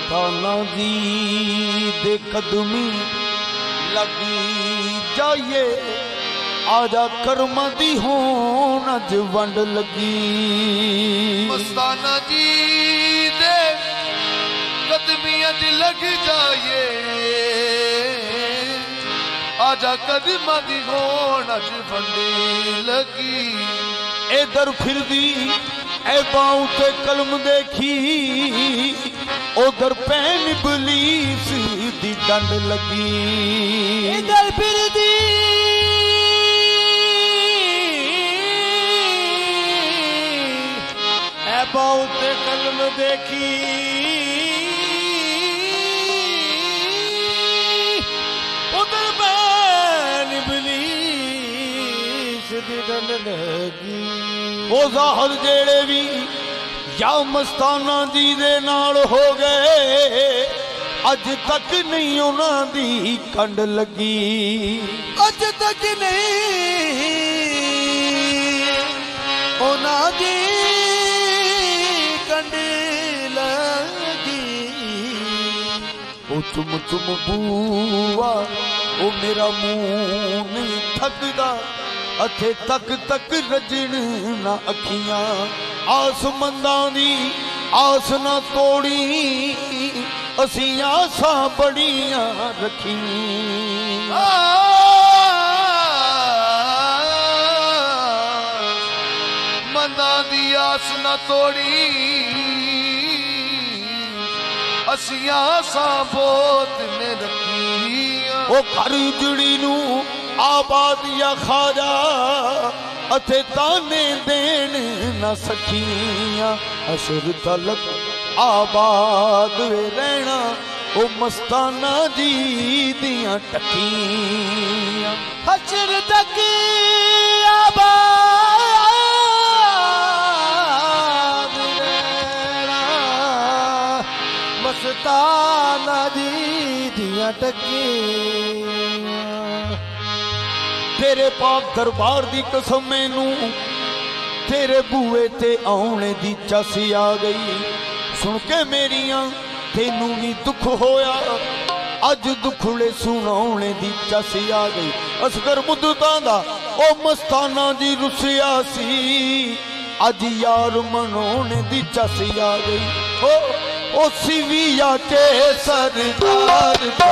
मस्ताना दी दे कदमी लगी जाइए आजा कर्म दी होन अज वंड लगी। मस्ताना जी दे कदमी अज लग जाइए आजा कदम दी होन अज वंड लगी। इधर फिर दी ए बाऊ ते कलम देखी उधर पैन इबलीस दी डंड लगी। इधर फिर दी ए बाऊ ते कलम देखी उधर पैन इबलीस दी डंड लगी। वो ज़ाहिर जेड़े भी या मस्ताना जी दे नाल हो गए अज तक नहीं उन्हां दी कंड लगी। अज तक नहीं उन्हां दी कंड लगी। ओ चुम चुम बूआ ओ मेरा मुंह नहीं थकदा अथे तक तक रजन ना अखियां आस मंदां दी आस ना तोड़ी असीं आसां बड़ियां रखी। मंदा दी आस ना तोड़ी असीं आसां बोत में रखियां। ओ घर जुड़ी नू आबाद या खाजा अथे ताने देन न सखियां अशर तलक आबाद वे रहना ओ मस्ताना जी दियां टकियां। हशर तक आबाद रहना मस्ताना जी दियां टकियां। तेरे पाक दरबार दी कसम मैनू तेरे बूए ते आने दी चस आ गई। सुन के मेरियां तेनू भी दुख होया अज दुखड़े सुनाने दी चस आ गई। असगर मुद्दतां दा ओ मस्ताना जी रुसिया सी अज यार मनाने दी चस आ गई। ओ सिविया के सरदार हो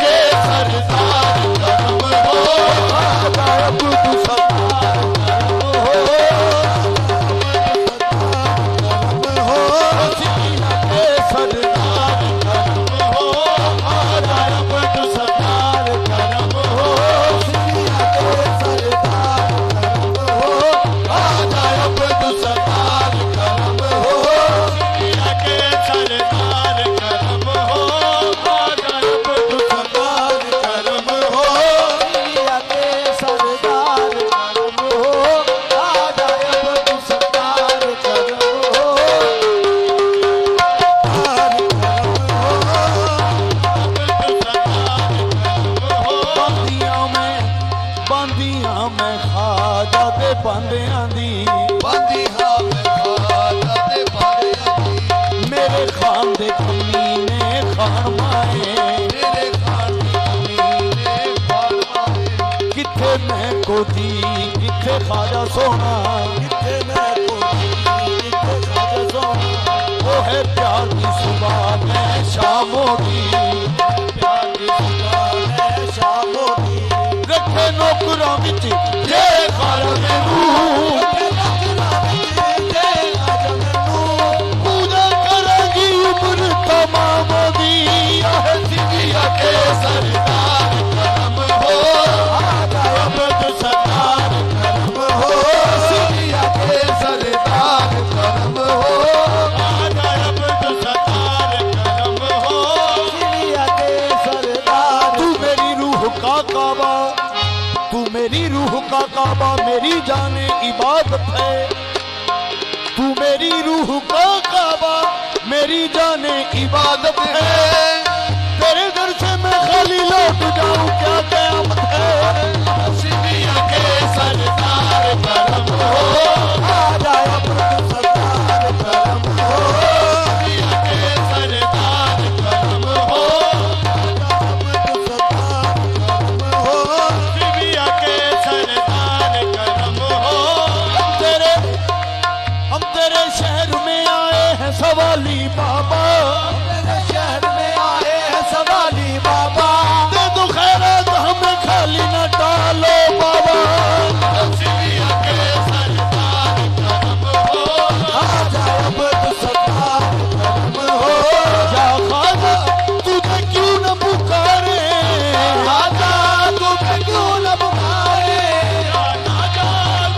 के सरदार करम हो आजा अब तू सरदार करम हो सिपिया के सरदार करम हो आजा अब तू सरदार करम हो सिपिया के सरदार करम हो आजा अब तू सरदार करम हो सिपिया के सरदार करम हो आजा अब तू सरदार करम हो सिपिया के सरदार करम हो आजा अब तू सरदार करम हो बांदियां में खाजा दे बांदियां दी बांदी हां में खाजा दे बांदियां दी मेरे खान दे कमीने खान माए मेरे खान ने खान माए किथे मैं को दी किथे खाजा सोना किथे मैं को दी किथे खाजा सोना वो है प्यार की सुबह में शाम होगी प्यार की सुबह में शाम होगी रखे नौकरां विच जे खाजा मैनू पूजा करेगी उम्र तमाम होगी सिपिया के सरदार करम हो आजा अब तू सरदार करम हो सिपिया के सरदार करम हो आजा अब तू सरदार करम हो सिपिया के सरदार तू मेरी रूह का काबा तू मेरी रूह का काबा मेरी जाने इबादत है तू मेरी रूह का काबा मेरी जाने इबादत है तेरे दर से मैं खाली लौट जाऊं क्या कयामत है सिपिया के सरदार करम हो आजा अब तू सरदार करम हो सिपिया के सरदार करम हो आजा अब तू सरदार करम हो सिपिया के सरदार करम हो हम तेरे शहर में आए हैं सवाली बाबा तेरे शहर में आए हैं सवाली बाबा दे दो खैरात हमें खाली न डालो बाबा सिपिया के सरदार करम हो आजा अब तू सरदार करम हो जा खाजा तुझे क्यों न पुकारे खाजा तुझे क्यों न पुकारे खाजा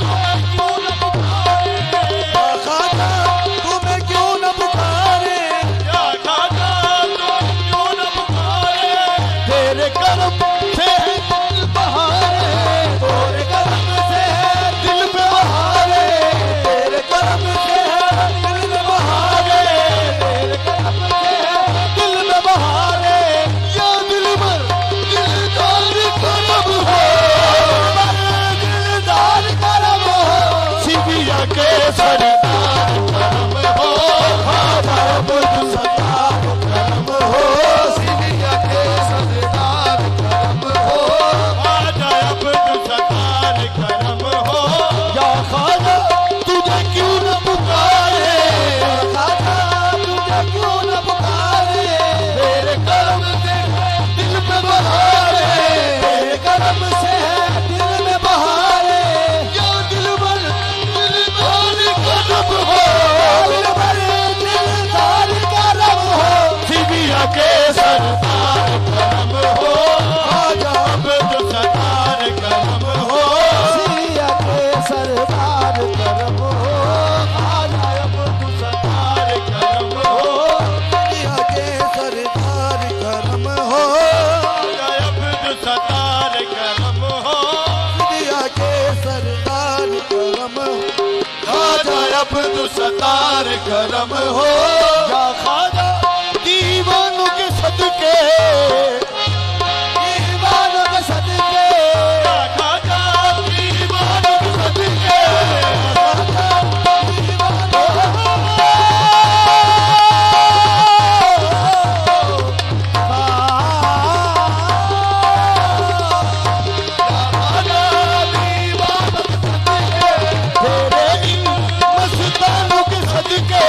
तुम्हें क्यों न पुकारे खाजा तुम्हें क्यों न पुकारे खाजा तुम्हें क्यों न पुकारे तेरे करम से है दिल बहारे तेरे करम से है दिल पे बहारे तेरे करम से है दिल में बहारे तेरे करम से है दिल में बहारे या दिलबर दिलदार करम हो दिलदार करम हो सिपिया के सरदार करम हो आजा अब तू सरदार करम हो सिपिया के सरदार करम हो आजा अब तू सरदार करम हो या खाजा तुझे क्यों न पुकारे खाजा तुझे क्यों न पुकारे तेरे करम से दिल पे बहारे तेरे करम से है दिल में बहारे या दिलबर दिलदार करम हो दिलबर दिलदार करम हो सिपिया के सरदार करम हो आजा अब तू सरदार करम हो सिपिया के सरदार करम हो आजा अब तू सरदार करम हो सिपिया के सरदार करम हो आजा अब तू सरदार करम हो सिपिया के सरदार करम आजा अब तू सरदार करम हो या खाजा दीवानों के सदके दीवानों के सदके या खाजा दीवानों के सदके तेरे इन मस्तानों के सदके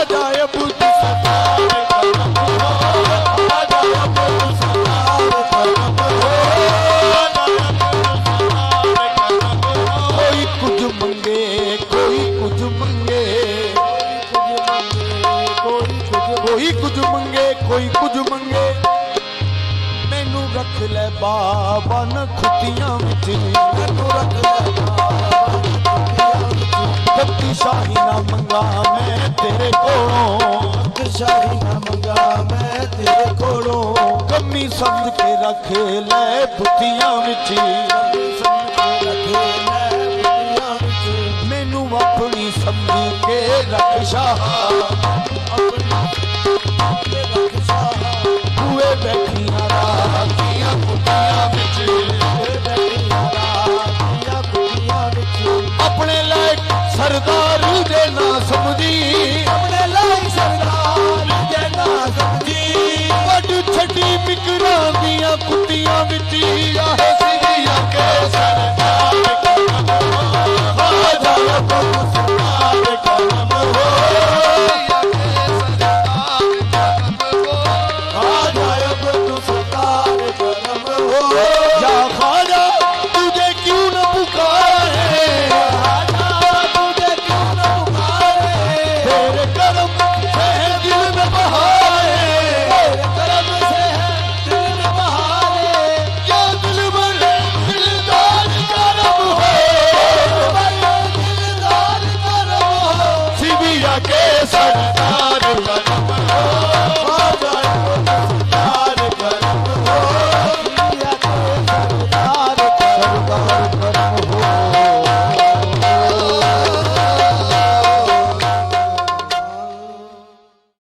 ਜਾਏ ਬੁੱਧ ਸਰਕਾਰ ਕਰਮ ਆ ਜਾਏ ਬੁੱਧ ਸਰਕਾਰ ਕਰਮ ਕੋਈ ਕੁਝ ਮੰਗੇ ਕੋਈ ਕੁਝ ਮੰਗੇ ਕੋਈ ਕੁਝ ਮੰਗੇ ਕੋਈ ਕੁਝ ਮੰਗੇ ਮੈਨੂੰ ਰੱਖ ਲੈ ਬਾਬਾ ਨ ਖੁੱਤੀਆਂ ਵਿੱਚ ਮੈਨੂੰ ਰੱਖ ਲੈ ਬੱਤੀ ਸ਼ਾਹੀ ਨਾ ਮੰਗਾ ਮੈਂ ਤੇਰੇ ਕੋਲੋਂ ਸ਼ਾਹੀ ਨਾ ਮੰਗਾ ਮੈਂ ਤੇਰੇ ਕੋਲੋਂ ਕਮੀ ਸਮਝ ਕੇ ਰੱਖ ਲੈ ਬੁੱਤੀਆਂ ਵਿੱਚ ਮੈਨੂੰ ਆਪਣੀ ਸਮਝ ਕੇ ਰੱਖ ਸ਼ਾਹ ਬੂਏ ਬੈਠੀਆਂ ਰਾਤੀਆਂ ਕੁੱਤੀਆਂ ਵਿੱਚ ਆਪਣੇ ਲਾਇਕ ਸਰਦਾਰ ਦੇ ਨਾ ਸਮਝੀ ਆਪਣੇ ਲਈ ਸਰਦਾਰ ਦੇ ਨਾ ਸਮਝੀ ਵੱਡ ਛੱਡੀ ਮਿਕਰਾਂ ਦੀਆਂ ਕੁੱਤੀਆਂ ਵਿੱਚ ਆਹ ਸਿੱਧੀਆਂ ਕੇ ਸਰਦਾਰ ਆ ਜਾਏ ਬੁੱਧ ਸਰਦਾਰ